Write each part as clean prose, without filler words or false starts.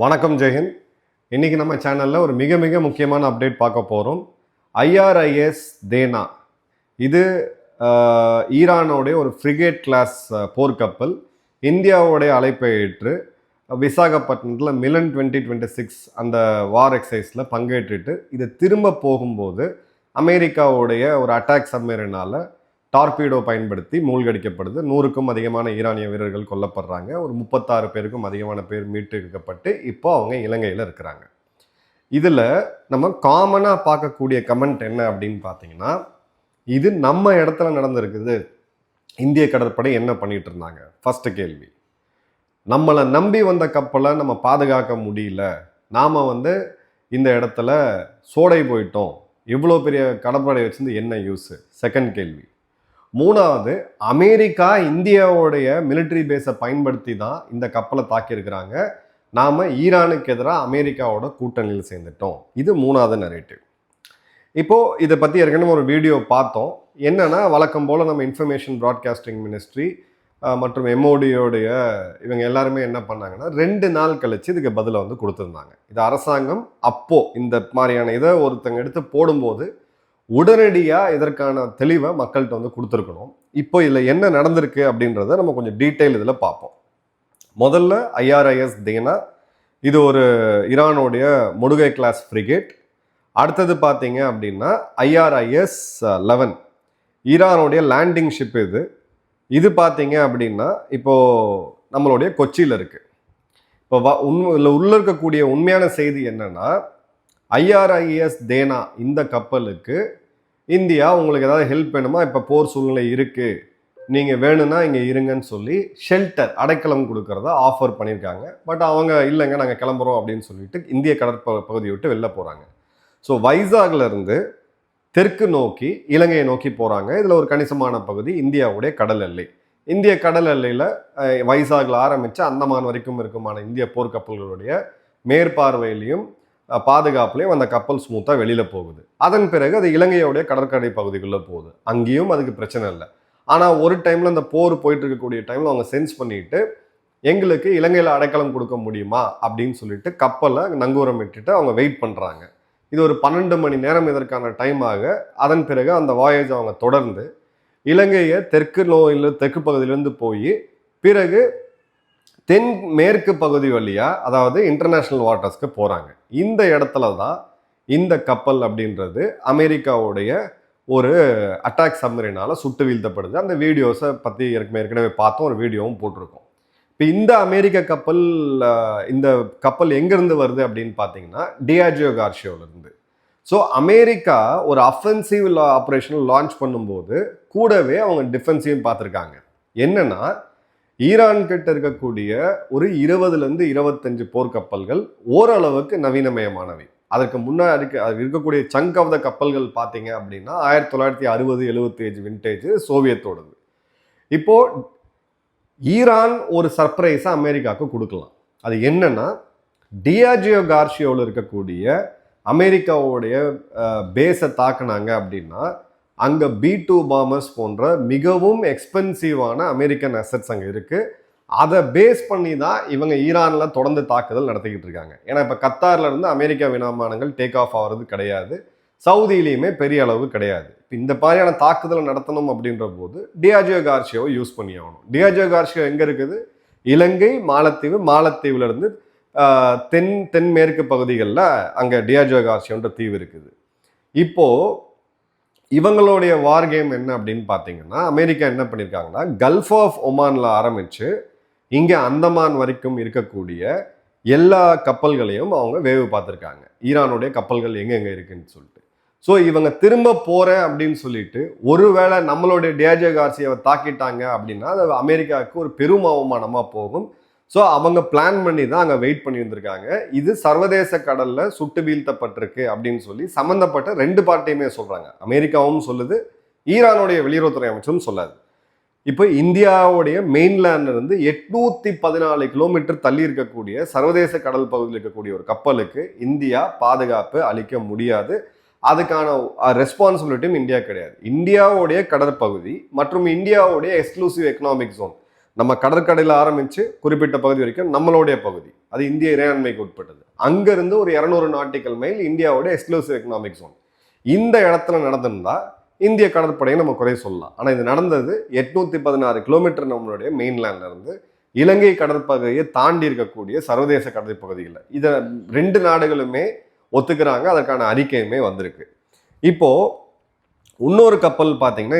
வணக்கம் ஜெயஹிந்த். இன்றைக்கி நம்ம சேனலில் ஒரு மிக மிக முக்கியமான அப்டேட் பார்க்க போகிறோம். ஐஆர்ஐஎஸ் தேனா இது ஈரானோடைய ஒரு ஃப்ரிகேட் கிளாஸ் போர்க்கப்பல் இந்தியாவுடைய அழைப்பை ஏற்று விசாகப்பட்டினத்தில் மிலன் 2026 அந்த வார் எக்ஸசைஸில் பங்கேற்றுட்டு இது திரும்ப போகும்போது அமெரிக்காவுடைய ஒரு அட்டாக் சப்மரீனால் டார்பீடோ பயன்படுத்தி மூழ்கடிக்கப்படுது. 100க்கும் அதிகமான ஈரானிய வீரர்கள் கொல்லப்படுறாங்க. ஒரு 36 பேருக்கும் அதிகமான பேர் மீட்டெடுக்கப்பட்டு இப்போ அவங்க இலங்கையில் இருக்கிறாங்க. இதில் நம்ம காமனாக பார்க்கக்கூடிய கமெண்ட் என்ன அப்படின்னு பார்த்தீங்கன்னா, இது நம்ம இடத்துல நடந்திருக்குது, இந்திய கடற்படை என்ன பண்ணிட்டு இருந்தாங்க. ஃபர்ஸ்ட் கேள்வி, நம்மளை நம்பி வந்த கப்பலை நம்ம பாதுகாக்க முடியல, நாம் இந்த இடத்துல சோடை போயிட்டோம், இவ்வளோ பெரிய கடற்படை வச்சிருந்து என்ன யூஸு. செகண்ட் கேள்வி. மூணாவது, அமெரிக்கா இந்தியாவுடைய மிலிட்ரி பேஸை பயன்படுத்தி தான் இந்த கப்பலை தாக்கியிருக்கிறாங்க, நாம் ஈரானுக்கு எதிராக அமெரிக்காவோட கூட்டணியில் சேர்ந்துட்டோம். இது மூணாவது நரேட்டிவ். இப்போது இதை பற்றி ஏற்கனவே ஒரு வீடியோ பார்த்தோம். என்னென்னா, வழக்கம் போல் நம்ம இன்ஃபர்மேஷன் ப்ராட்காஸ்டிங் மினிஸ்ட்ரி மற்றும் எம்ஓடியோடைய இவங்க எல்லாருமே என்ன பண்ணாங்கன்னா 2 நாள் கழித்து இதுக்கு பதிலை கொடுத்துருந்தாங்க. இது அரசாங்கம் அப்போது இந்த மாதிரியான இதை ஒருத்தங்க எடுத்து போடும்போது உடனடியாக இதற்கான தெளிவை மக்கள்கிட்ட கொடுத்துருக்கணும். இப்போ இதில் என்ன நடந்திருக்கு அப்படின்றத நம்ம கொஞ்சம் டீட்டெயில் இதில் பார்ப்போம். முதல்ல ஐஆர்ஐஎஸ் தேனா, இது ஒரு ஈரானுடைய முடுகை கிளாஸ் ஃப்ரிகேட். அடுத்தது பார்த்தீங்க அப்படின்னா ஐஆர்ஐஎஸ் 11 ஈரானுடைய லேண்டிங் ஷிப். இது பார்த்தீங்க அப்படின்னா இப்போது நம்மளுடைய கொச்சியில் இருக்குது. இப்போ உள்ள இருக்கக்கூடிய உண்மையான செய்தி என்னன்னா, ஐஆர்ஐஎஸ் தேனா இந்த கப்பலுக்கு இந்தியா உங்களுக்கு ஏதாவது ஹெல்ப் வேணுமா, இப்போ போர் சூழ்நிலை இருக்குது, நீங்கள் வேணும்னா இங்கே இருங்கன்னு சொல்லி ஷெல்டர் அடைக்கலம் கொடுக்கறதா ஆஃபர் பண்ணியிருக்காங்க. பட் அவங்க இல்லைங்க நாங்கள் கிளம்புறோம் அப்படின்னு சொல்லிட்டு இந்திய கடற்பகுதியை விட்டு வெளில போகிறாங்க. ஸோ வைசாக்லேருந்து தெற்கு நோக்கி இலங்கையை நோக்கி போகிறாங்க. இதில் ஒரு கணிசமான பகுதி இந்தியாவுடைய கடல் எல்லை. இந்திய கடல் எல்லையில் வைசாகில் ஆரம்பித்து அந்தமான் வரைக்கும் இருக்குமான இந்திய போர்க்கப்பல்களுடைய மேற்பார்வையிலையும் பாதுகாப்புலையும் அந்த கப்பல் ஸ்மூத்தாக வெளியில் போகுது. அதன் பிறகு அது இலங்கையோடைய கடற்கரை பகுதிக்குள்ளே போகுது. அங்கேயும் அதுக்கு பிரச்சனை இல்லை. ஆனால் ஒரு டைமில் அந்த போர் போயிட்டு இருக்கக்கூடிய டைமில் அவங்க சென்ஸ் பண்ணிட்டு எங்களுக்கு இலங்கையில் அடைக்கலம் கொடுக்க முடியுமா அப்படின்னு சொல்லிட்டு கப்பலை நங்கூரம் விட்டுட்டு அவங்க வெயிட் பண்ணுறாங்க. இது ஒரு 12 மணி நேரம் இதற்கான டைம் ஆக, அதன் பிறகு அந்த வாயேஜ் அவங்க தொடர்ந்து இலங்கையை தெற்கு பகுதியிலேருந்து போய் பிறகு தென் மேற்கு பகுதி வழியாக, அதாவது இன்டர்நேஷ்னல் வாட்டர்ஸ்க்கு போகிறாங்க. இந்த இடத்துல தான் இந்த கப்பல் அப்படின்றது அமெரிக்காவுடைய ஒரு அட்டாக் சப்மரீனால் சுட்டு வீழ்த்தப்படுது. அந்த வீடியோஸை பற்றி ஏற்கனவே பார்த்தோம், ஒரு வீடியோவும் போட்டிருக்கோம். இப்போ இந்த அமெரிக்க கப்பல், இந்த கப்பல் எங்கேருந்து வருது அப்படின்னு பார்த்தீங்கன்னா டியாஜியோ கார்ஷியோவிலேருந்து. ஸோ அமெரிக்கா ஒரு அஃபென்சிவ் ஆப்ரேஷன் லான்ச் பண்ணும்போது கூடவே அவங்க டிஃபென்ஸையும் பார்த்துருக்காங்க. என்னன்னா, ஈரான் கிட்ட இருக்கக்கூடிய ஒரு 20லேருந்து 25 போர்க்கப்பல்கள் ஓரளவுக்கு நவீனமயமானவை. அதற்கு முன்னாடி இருக்கக்கூடிய சங்க் ஆஃப் த கப்பல்கள் பார்த்தீங்க அப்படின்னா 1960-75 விண்டேஜ் சோவியத்தோடது. இப்போ ஈரான் ஒரு சர்ப்ரைஸை அமெரிக்காவுக்கு கொடுக்கலாம். அது என்னன்னா, டியாஜியோ கார்ஷியோவில் இருக்கக்கூடிய அமெரிக்காவுடைய பேஸை தாக்குனாங்க அப்படின்னா அங்கே B-2 பாம்பர்ஸ் போன்ற மிகவும் எக்ஸ்பென்சிவான அமெரிக்கன் அசட்ஸ் அங்கே இருக்குது. அதை பேஸ் பண்ணி தான் இவங்க ஈரானில் தொடர்ந்து தாக்குதல் நடத்திக்கிட்டு இருக்காங்க. ஏன்னா இப்போ கத்தார்லேருந்து அமெரிக்கா விமானங்கள் டேக் ஆஃப் ஆகிறது கிடையாது, சவுதியிலையுமே பெரிய அளவு கிடையாது. இப்போ இந்த மாதிரியான தாக்குதல் நடத்தணும் அப்படின்ற போது டியாஜியோ கார்ஷியோவை யூஸ் பண்ணி ஆகணும். டியாஜியோ கார்ஷியோ எங்கே இருக்குது? இலங்கை, மாலத்தீவுலேருந்து தென்மேற்கு பகுதிகளில் அங்கே டியாஜியோ கார்ஷியோன்ற தீவு இருக்குது. இப்போது இவங்களுடைய வார் கேம் என்ன அப்படின்னு பார்த்தீங்கன்னா, அமெரிக்கா என்ன பண்ணியிருக்காங்கன்னா, கல்ஃப் ஆஃப் ஒமானில் ஆரம்பித்து இங்கே அந்தமான் வரைக்கும் இருக்கக்கூடிய எல்லா கப்பல்களையும் அவங்க வேவு பார்த்துருக்காங்க, ஈரானுடைய கப்பல்கள் எங்கெங்கே இருக்குன்னு சொல்லிட்டு. ஸோ இவங்க திரும்ப போகிறேன் அப்படின்னு சொல்லிட்டு ஒருவேளை நம்மளுடைய டியாஜியோ கார்ஷியோவை தாக்கிட்டாங்க அப்படின்னா அது அமெரிக்காவுக்கு ஒரு பெரும் அவமானமாக போகும். ஸோ அவங்க பிளான் பண்ணி தான் அங்கே வெயிட் பண்ணி வந்திருக்காங்க. இது சர்வதேச கடலில் சுட்டு வீழ்த்தப்பட்டிருக்கு அப்படின்னு சொல்லி சம்மந்தப்பட்ட 2 பார்ட்டியுமே சொல்கிறாங்க. அமெரிக்காவும் சொல்லுது, ஈரானுடைய வெளியுறவுத்துறை அமைச்சரும் சொல்லாது. இப்போ இந்தியாவுடைய மெயின்லேண்ட்லேருந்து 814 கிலோமீட்டர் தள்ளி இருக்கக்கூடிய சர்வதேச கடல் பகுதியில் இருக்கக்கூடிய ஒரு கப்பலுக்கு இந்தியா பாதுகாப்பு அளிக்க முடியாது. அதுக்கான ரெஸ்பான்சிபிலிட்டியும் இந்தியா கிடையாது. இந்தியாவுடைய கடற்பகுதி மற்றும் இந்தியாவுடைய எக்ஸ்க்ளூசிவ் எக்கனாமிக் ஜோன், நம்ம கடற்கரையில் ஆரம்பித்து குறிப்பிட்ட பகுதி வரைக்கும் நம்மளுடைய பகுதி, அது இந்திய இறையாண்மைக்கு உட்பட்டது. அங்கேருந்து ஒரு 200 நாட்டிக்கல் மைல் இந்தியாவோட எக்ஸ்க்ளூசிவ் எக்கனாமிக் ஜோன். இந்த இடத்துல நடந்திருந்தா இந்திய கடற்படையை நம்ம குறை சொல்லலாம். ஆனால் இது நடந்தது 816 கிலோமீட்டர் நம்மளுடைய மெயின்லேண்ட்ல இருந்து இலங்கை கடற்பகுதியை தாண்டி இருக்கக்கூடிய சர்வதேச கடல் பகுதிகளில். இதை 2 நாடுகளுமே ஒத்துக்கிறாங்க, அதற்கான அறிக்கையுமே வந்திருக்கு. இப்போ இன்னொரு கப்பல் பார்த்தீங்கன்னா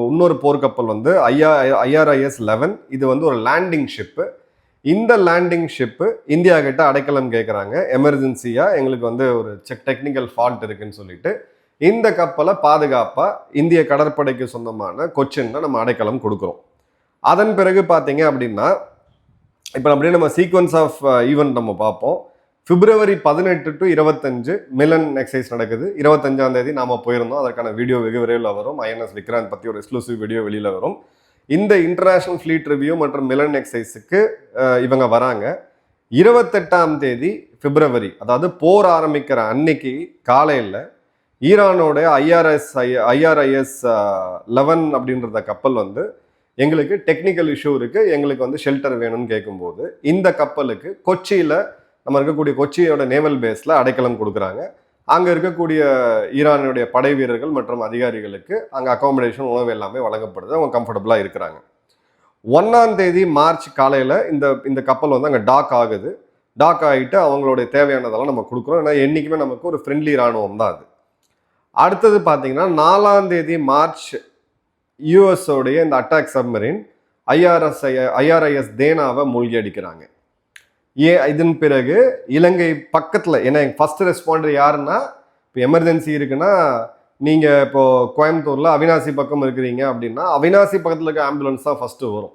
இன்னொரு போர்க்கப்பல் வந்து IRIS 11. இது வந்து ஒரு லேண்டிங் ஷிப்பு. இந்த லேண்டிங் ஷிப்பு இந்தியா கிட்ட அடைக்கலம் கேட்குறாங்க. எமர்ஜென்சியாக எங்களுக்கு வந்து ஒரு டெக்னிக்கல் ஃபால்ட் இருக்குன்னு சொல்லிட்டு இந்த கப்பலை பாதுகாப்பாக இந்திய கடற்படைக்கு சொந்தமான கொச்சின்ல நம்ம அடைக்கலம் கொடுக்குறோம். அதன் பிறகு பார்த்தீங்க அப்படின்னா இப்போ அப்படியே நம்ம சீக்வன்ஸ் ஆஃப் ஈவெண்ட் நம்ம பார்ப்போம். February 18 to 25 மிலன் எக்ஸசைஸ் நடக்குது. 25ஆம் தேதி நாம போயிருந்தோம். அதற்கான வீடியோ வெகு விரைவில் வரும். INS விக்ராந்த் பற்றி ஒரு எக்ஸ்க்ளூசிவ் வீடியோ வெளியில் வரும். இந்த இன்டர்நேஷனல் ஃப்ளீட் ரிவ்யூ மற்றும் மிலன் எக்ஸசைஸுக்கு இவங்க வராங்க. 28ஆம் தேதி பிப்ரவரி, அதாவது போர் ஆரம்பிக்கிற அன்னைக்கு காலையில் ஈரானோட IRIS 11 அப்படின்றத கப்பல் வந்து எங்களுக்கு டெக்னிக்கல் இஷ்யூ இருக்குது, எங்களுக்கு வந்து ஷெல்டர் வேணும்னு கேட்கும்போது இந்த கப்பலுக்கு கொச்சியில் நம்ம இருக்கக்கூடிய கொச்சியோட நேவல் பேஸில் அடைக்கலம் கொடுக்குறாங்க. அங்கே இருக்கக்கூடிய ஈரானுடைய படை வீரர்கள் மற்றும் அதிகாரிகளுக்கு அங்கே அகாமடேஷன், உணவு எல்லாமே வழங்கப்படுது. அவங்க கம்ஃபர்டபுளாக இருக்கிறாங்க. 1ஆம் தேதி மார்ச் காலையில் இந்த கப்பல் வந்து அங்கே டாக் ஆகுது. டாக் ஆகிட்டு அவங்களுடைய தேவையானதெல்லாம் நம்ம கொடுக்குறோம். ஏன்னா என்றைக்குமே நமக்கு ஒரு ஃப்ரெண்ட்லி இராணுவம் தான் அது. அடுத்தது பார்த்தீங்கன்னா 4ஆம் தேதி மார்ச் யூஎஸோடைய இந்த அட்டாக் சப்மரீன் IRIS தேனாவை மூழ்கி அடிக்கிறாங்க. இதன் பிறகு இலங்கை பக்கத்தில், ஏன்னா ஃபர்ஸ்ட் ரெஸ்பாண்டர் யாருன்னா, இப்போ எமர்ஜென்சி இருக்குன்னா நீங்கள் இப்போ கோயம்புத்தூரில் அவினாசி பக்கம் இருக்கிறீங்க அப்படின்னா அவினாசி பக்கத்தில் இருக்க ஆம்புலன்ஸ் தான் ஃபஸ்ட்டு வரும்.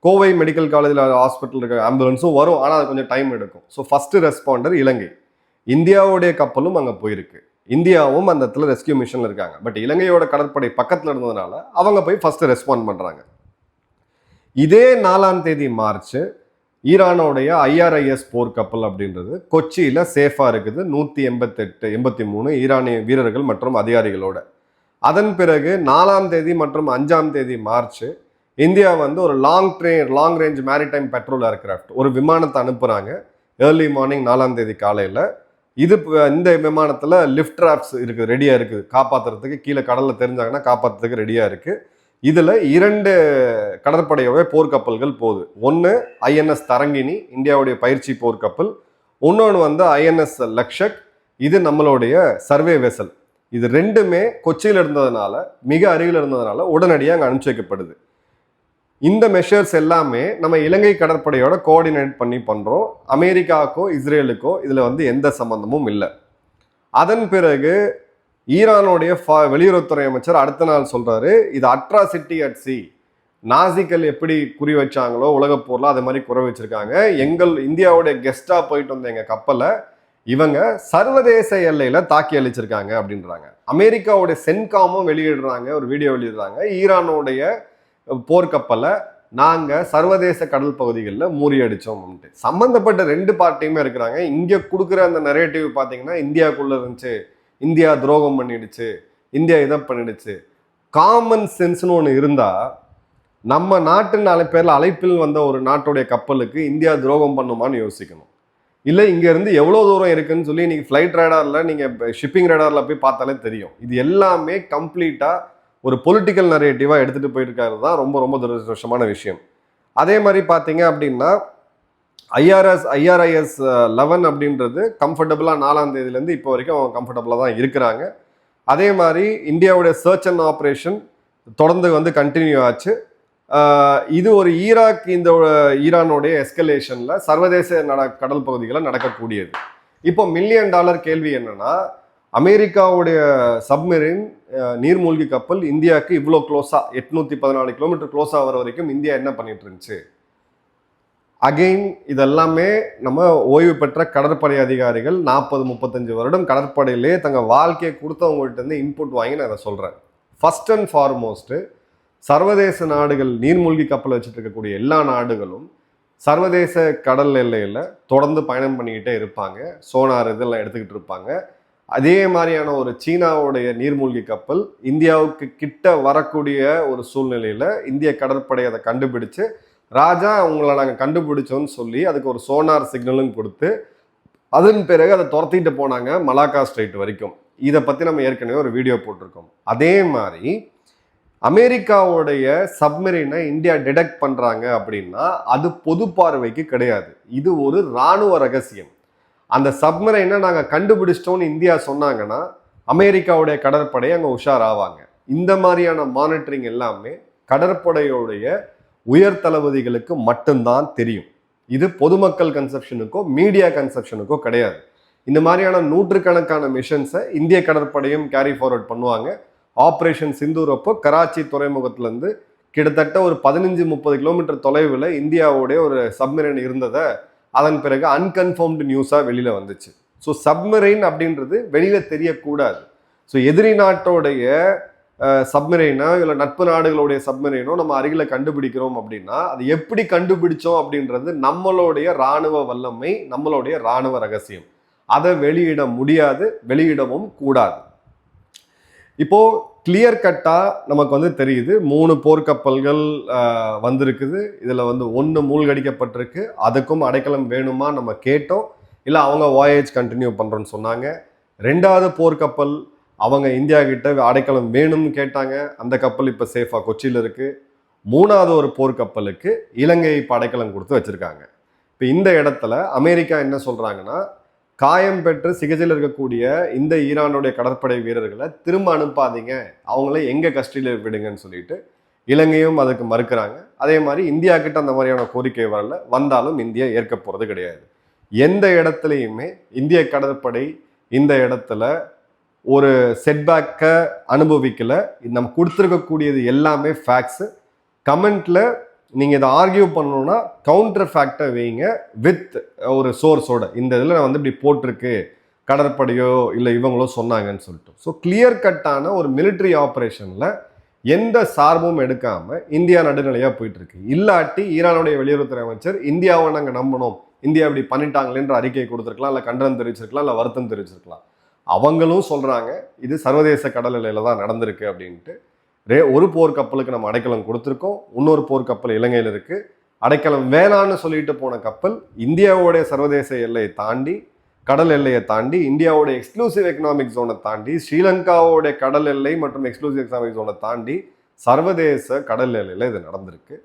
கோவை மெடிக்கல் காலேஜில் ஹாஸ்பிட்டல் இருக்க ஆம்புலன்ஸும் வரும், ஆனால் அது கொஞ்சம் டைம் எடுக்கும். ஸோ ஃபஸ்ட்டு ரெஸ்பாண்டர் இலங்கை. இந்தியாவுடைய கப்பலும் அங்கே போயிருக்கு, இந்தியாவும் அந்த இடத்துல ரெஸ்கியூ மிஷனில் இருக்காங்க. பட் இலங்கையோட கடற்படை பக்கத்தில் இருந்ததுனால அவங்க போய் ஃபஸ்ட்டு ரெஸ்பாண்ட் பண்ணுறாங்க. இதே 4ஆம் தேதி மார்ச் ஈரானோடைய IRIS போர்க்கப்பல் அப்படின்றது கொச்சியில் சேஃபாக இருக்குது, 183 ஈரானிய வீரர்கள் மற்றும் அதிகாரிகளோட. அதன் பிறகு 4ஆம் தேதி மற்றும் 5ஆம் தேதி மார்ச் இந்தியா வந்து ஒரு long range maritime petrol aircraft ஒரு விமானத்தை அனுப்புகிறாங்க. ஏர்லி மார்னிங் 4ஆம் தேதி காலையில். இந்த விமானத்தில் லிஃப்ட் டிராப்ஸ் இருக்குது, ரெடியாக இருக்குது காப்பாற்றுறதுக்கு. கீழே கடலில் தெரிஞ்சாங்கன்னா காப்பாற்றுறதுக்கு ரெடியாக இருக்குது. இதில் 2 கடற்படையோட போர்க்கப்பல்கள் போகுது. ஒன்று INS தரங்கினி, இந்தியாவுடைய பயிற்சி போர்க்கப்பல். இன்னொன்று வந்து INS லக்ஷக், இது நம்மளுடைய சர்வே வெசல். இது 2மே கொச்சியில் இருந்ததுனால, மிக அருகில் இருந்ததுனால உடனடியாக அங்கே அனுப்பிச்சு வைக்கப்படுது. இந்த மெஷர்ஸ் எல்லாமே நம்ம இலங்கை கடற்படையோட கோஆர்டினேட் பண்ணி பண்ணுறோம். அமெரிக்காவுக்கோ இஸ்ரேலுக்கோ இதில் வந்து எந்த சம்பந்தமும் இல்லை. அதன் பிறகு ஈரானுடைய வெளியுறவுத்துறை அமைச்சர் அடுத்த நாள் சொல்றாரு, இது அட்ராசிட்டி அட் சி. நாசிக்கள் எப்படி குறி வச்சாங்களோ உலகப் போர்ல அது மாதிரி குறை வச்சிருக்காங்க. இந்தியாவுடைய கெஸ்டா போயிட்டு வந்த எங்க கப்பலை இவங்க சர்வதேச எல்லையில தாக்கி அழிச்சிருக்காங்க அப்படின்றாங்க. அமெரிக்காவுடைய சென்காமும் வெளியிடுறாங்க, ஒரு வீடியோ வெளியிடுறாங்க. ஈரானுடைய போர்க்கப்பலை நாங்க சர்வதேச கடல் பகுதிகளில் மூறியடிச்சோம். சம்பந்தப்பட்ட 2 பார்ட்டியுமே இருக்கிறாங்க. இங்க கொடுக்குற அந்த நரேட்டிவ் பார்த்தீங்கன்னா இந்தியாவுக்குள்ள இருந்துச்சு, இந்தியா துரோகம் பண்ணிடுச்சு, இந்தியா இதை பண்ணிடுச்சு. காமன் சென்ஸ்னு ஒன்று இருந்தால் நம்ம நாட்டு பேரில் அழைப்பில் வந்த ஒரு நாட்டுடைய கப்பலுக்கு இந்தியா துரோகம் பண்ணுமான்னு யோசிக்கணும். இல்லை இங்கேருந்து எவ்வளோ தூரம் இருக்குன்னு சொல்லி நீங்கள் ஃப்ளைட் ரேடாரில், நீங்கள் ஷிப்பிங் ரேடாரில் போய் பார்த்தாலே தெரியும். இது எல்லாமே கம்ப்ளீட்டாக ஒரு பொலிட்டிக்கல் நரேட்டிவாக எடுத்துகிட்டு போயிருக்காரு தான் ரொம்ப ரொம்ப துரதிருஷ்டமான விஷயம். அதே மாதிரி பார்த்தீங்க அப்படின்னா IRIS 11 அப்படின்றது கம்ஃபர்டபுளாக 4ஆம் தேதியிலேருந்து இப்போ வரைக்கும் அவங்க கம்ஃபர்டபுளாக தான் இருக்கிறாங்க. அதே மாதிரி இந்தியாவுடைய சர்ச் அண்ட் ஆப்ரேஷன் தொடர்ந்து வந்து கண்டினியூ ஆச்சு. இது ஒரு இந்த ஈரானுடைய எஸ்கலேஷனில் சர்வதேச கடல் பகுதிகளில் நடக்கக்கூடியது. இப்போ $1 மில்லியன் கேள்வி என்னன்னா, அமெரிக்காவுடைய சப்மெரின் நீர்மூழ்கி கப்பல் இந்தியாவுக்கு இவ்வளோ க்ளோஸாக 814 கிலோமீட்டர் க்ளோஸாக வர வரைக்கும் இந்தியா என்ன பண்ணிட்டு இருந்துச்சு? அகெயின் இதெல்லாமே நம்ம ஓய்வு பெற்ற கடற்படை அதிகாரிகள் 40-35 வருடம் கடற்படையிலே தங்கள் வாழ்க்கையை கொடுத்தவங்கள்ட்ட இருந்து இன்புட் வாங்கி நான் இதை சொல்கிறேன். ஃபர்ஸ்ட் அண்ட் ஃபார்மோஸ்ட்டு சர்வதேச நாடுகள், நீர்மூழ்கி கப்பல் வச்சுட்டு இருக்கக்கூடிய எல்லா நாடுகளும் சர்வதேச கடல் எல்லையில் தொடர்ந்து பயணம் பண்ணிக்கிட்டே இருப்பாங்க. சோனார் இதெல்லாம் எடுத்துக்கிட்டு இருப்பாங்க. அதே மாதிரியான ஒரு சீனாவுடைய நீர்மூழ்கி கப்பல் இந்தியாவுக்கு கிட்ட வரக்கூடிய ஒரு சூழ்நிலையில இந்திய கடற்படை அதை கண்டுபிடிச்சு, ராஜா உங்களை நாங்கள் கண்டுபிடிச்சோன்னு சொல்லி அதுக்கு ஒரு சோனார் சிக்னலும் கொடுத்து அதன் பிறகு அதை துரத்திட்டு போனாங்க மலாக்கா ஸ்ட்ரெயிட் வரைக்கும். இதை பற்றி நம்ம ஏற்கனவே ஒரு வீடியோ போட்டிருக்கோம். அதே மாதிரி அமெரிக்காவுடைய சப்மரீனை இந்தியா டிடெக்ட் பண்ணுறாங்க அப்படின்னா அது பொது பார்வைக்கு கிடையாது. இது ஒரு இராணுவ ரகசியம். அந்த சப்மரைனை நாங்கள் கண்டுபிடிச்சிட்டோம்னு இந்தியா சொன்னாங்கன்னா அமெரிக்காவுடைய கடற்படை அங்கே உஷாராவாங்க. இந்த மாதிரியான மானிட்டரிங் எல்லாமே கடற்படையோடைய உயர் தளபதிகளுக்கு மட்டும்தான் தெரியும். இது பொதுமக்கள் கன்செப்ஷனுக்கோ மீடியா கன்செப்ஷனுக்கோ கிடையாது. இந்த மாதிரியான நூற்றுக்கணக்கான மிஷன்ஸை இந்திய கடற்படையும் கேரி ஃபார்வர்ட் பண்ணுவாங்க. ஆப்ரேஷன் சிந்தூர் அப்போ கராச்சி துறைமுகத்திலேருந்து கிட்டத்தட்ட ஒரு 15-30 கிலோமீட்டர் தொலைவில் இந்தியாவுடைய ஒரு சப்மரைன் இருந்ததை அதன் பிறகு அன்கன்ஃபர்ம்டு நியூஸாக வெளியில் வந்துச்சு. ஸோ சப்மரைன் அப்படின்றது வெளியில் தெரியக்கூடாது. ஸோ எதிரி நாட்டோடைய சப்மரைனோ இல்லை நட்பு நாடுகளுடைய சப்மரைனோ நம்ம அருகில் கண்டுபிடிக்கிறோம் அப்படின்னா அது எப்படி கண்டுபிடிச்சோம் அப்படின்றது நம்மளுடைய இராணுவ வல்லமை, நம்மளுடைய இராணுவ ரகசியம். அதை வெளியிட முடியாது, வெளியிடவும் கூடாது. இப்போ கிளியர் கட்டா நமக்கு தெரியுது 3 போர்க்கப்பல்கள் வந்திருக்குது. இதுல 1 மூழ்கடிக்கப்பட்டிருக்கு. அதுக்கும் அடைக்கலம் வேணுமா நம்ம கேட்டோம். இல்லை அவங்க வாயேஜ் கண்டினியூ பண்றோன்னு சொன்னாங்க. 2வது போர்க்கப்பல் அவங்க இந்தியா கிட்ட அடைக்கலம் வேணும்னு கேட்டாங்க. அந்த கப்பல் இப்போ சேஃபா கொச்சியில் இருக்கு. 3வது ஒரு போர்க்கப்பலுக்கு இலங்கை இப்போ அடைக்கலம் கொடுத்து வச்சிருக்காங்க. இப்போ இந்த இடத்துல அமெரிக்கா என்ன சொல்றாங்கன்னா, காயம் பெற்று சிகிச்சையில் இருக்கக்கூடிய இந்த ஈரானுடைய கடற்படை வீரர்களை திரும்ப அனுப்பாதீங்க, அவங்கள எங்க கஸ்டடியில் விடுங்கன்னு சொல்லிட்டு இலங்கையும் அதுக்கு மறுக்கிறாங்க. அதே மாதிரி இந்தியா கிட்ட அந்த மாதிரியான கோரிக்கை வரல, வந்தாலும் இந்தியா ஏற்க போறது கிடையாது. எந்த இடத்துலையுமே இந்திய கடற்படை இந்த இடத்துல ஒரு செட்பேக்கை அனுபவிக்கல. நம்ம கொடுத்துருக்கக்கூடியது எல்லாமே ஃபேக்ட்ஸு. கமெண்ட்ல நீங்கள் இதை ஆர்கியூ பண்ணணும்னா கவுண்டர் ஃபேக்டை வைங்க வித் ஒரு சோர்ஸோட. இந்த இதில் நான் இப்படி போட்டிருக்கு, கடற்படையோ இல்லை இவங்களோ சொன்னாங்கன்னு சொல்லிட்டு. ஸோ கிளியர் கட்டான ஒரு மிலிட்ரி ஆப்ரேஷனில் எந்த சார்பும் எடுக்காமல் இந்தியா நடுநிலையாக போயிட்டுருக்கு. இல்லாட்டி ஈரானுடைய வெளியுறவுத்துறை அமைச்சர் இந்தியாவை நாங்கள் நம்பணும், இந்தியா இப்படி பண்ணிட்டாங்களேன்ற அறிக்கை கொடுத்துருக்கலாம், இல்லை கண்டனம் தெரிவிச்சிருக்கலாம், இல்லை வருத்தம் தெரிவிச்சிருக்கலாம். அவங்களும் சொல்கிறாங்க இது சர்வதேச கடல் எல்லையில் தான் நடந்திருக்கு அப்படின்ட்டு. ஒரு போர்க்கப்பலுக்கு நம்ம அடைக்கலம் கொடுத்துருக்கோம். இன்னொரு போர்க்கப்பல் இலங்கையில் இருக்கு. அடைக்கலம் வேணான்னு சொல்லிட்டு போன கப்பல் இந்தியாவுடைய சர்வதேச எல்லையை தாண்டி, கடல் எல்லையை தாண்டி, இந்தியாவுடைய எக்ஸ்க்ளூசிவ் எக்கனாமிக் ஜோனை தாண்டி, ஸ்ரீலங்காவுடைய கடல் எல்லை மற்றும் எக்ஸ்க்ளூசிவ் எக்கனாமிக் ஜோனை தாண்டி சர்வதேச கடல் எல்லையில் இது நடந்திருக்கு.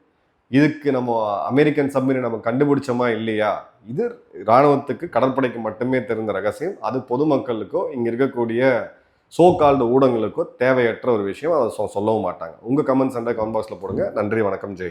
இதுக்கு நம்ம அமெரிக்கன் சப்மரீன் நம்ம கண்டுபிடிச்சோமா இல்லையா, இது இராணுவத்துக்கு கடற்படைக்கு மட்டுமே தெரிந்த ரகசியம். அது பொதுமக்களுக்கோ இங்கே இருக்கக்கூடிய சோ கால்டு ஊடகங்களுக்கோ தேவையற்ற ஒரு விஷயம். அதை சொல்லவும் மாட்டாங்க. உங்கள் கமெண்ட்ஸ் கமெண்ட் பாக்ஸில் போடுங்க. நன்றி, வணக்கம், ஜெய்.